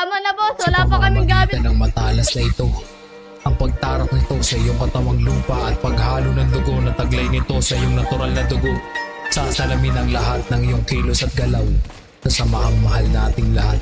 tama na boss. Wala pa kaming gamit. Sa pamamagitan ng matalas na ito, ang pagtarak nito sa iyong katawang lupa at paghalo ng dugo na taglay nito sa iyong natural na dugo, sasalamin ang lahat ng iyong kilos at galaw sa samaang mahal nating lahat.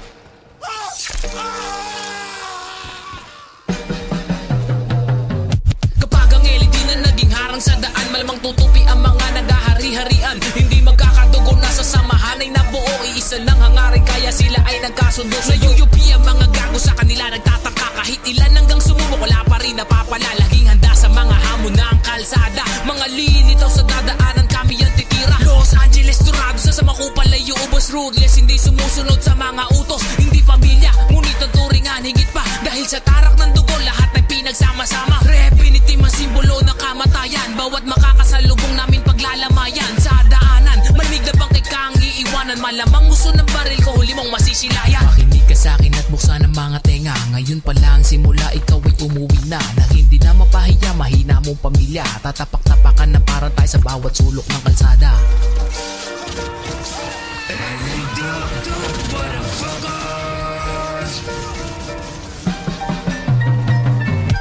Kapag ang LED na naging harang sa daan, malamang tutupi ang mga nagahari-harian. Hindi magkakadugo na sa samahan ay nabuo, iisa ng hangarin kaya sila ay nagkasundo. Nayuyupi ang mga gago sa kanila, nagtataka kahit ilan hanggang sumubok, wala pa rin napapala. Laging handa sa mga hamon na ang kalsada, mga lilitaw sa dadaanan kami ang titira. Los Angeles turado sa makupal ay uubos, ruthless, hindi sumusunod sa mga utos. Hindi pamilya, ngunit ang turingan higit pa, dahil sa tarak ng dugo lahat ay pinagsama-sama. Repetitive ang simbolo ng kamatayan, bawat makakasalubong namin paglalamayan. Sa daanan, malamig na bang kang iiwanan, malamang gusto ng baril ko huli mong masisilayan. Makinig ka sa akin at buksan ang mga tenga, ngayon pa lang simula ikaw ay umuwi na, nang hindi na mapahiya mahina mong pamilya. Tatapak-tapakan na parang tayo sa bawat sulok ng kalsada.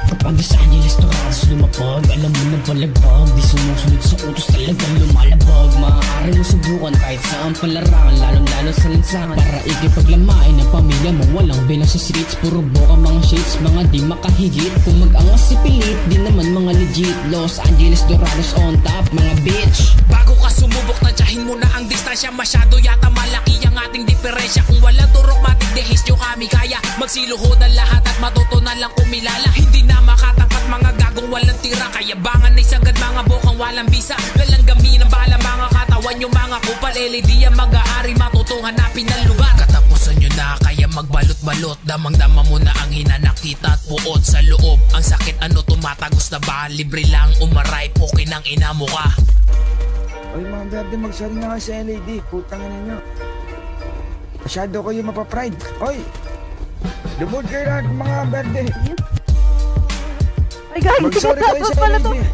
Kapag Los Angeles Torados lumapag, alam mo na balagbag, di sumusunod sa utos talagang lumalabag. Maaari mo subukan kahit saan palarangan, lalong-lalo sa lansangan, para ikipaglamain ng pamilya mo. Walang bilang sa streets, puro boka mga shades, mga di makahigit. Kung mag-angas si pilit, di naman mga legit. Los Angeles Dorados on top, mga bitch. Bago ka sumubok, tansyahin mo na ang distansya. Masyado yata malaki ang ating diferensya. Kung wala turok matig dehis nyo kami kaya magsiluhod ang lahat at matuto na lang kumilala. Hindi na makatapat mga gagong walang tira, kayabangan ay sagad mga bokang walang bisa. Lalanggami ng bala mga katawan yung mga kupal, LED ang mag-aari, matutong hanapin ng lugar. Katapusan nyo na kaya magbalot-balot, damang-dama mo na ang hinanakita at puot sa loob. Ang sakit ano tumatagos na ba, libre lang umaray, pokin ang ina mo ka. Oy mga berde, magsari nga kayo sa LED. Putang ina nyo. Masyado kayo mapapride. Oy! Lumod kayo lahat mga berde. Ay guys, Magsari kayo tapos sa pala to. LED.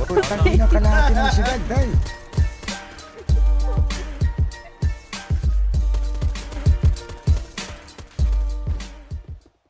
Putang ina ka natin ang sigad, dahil.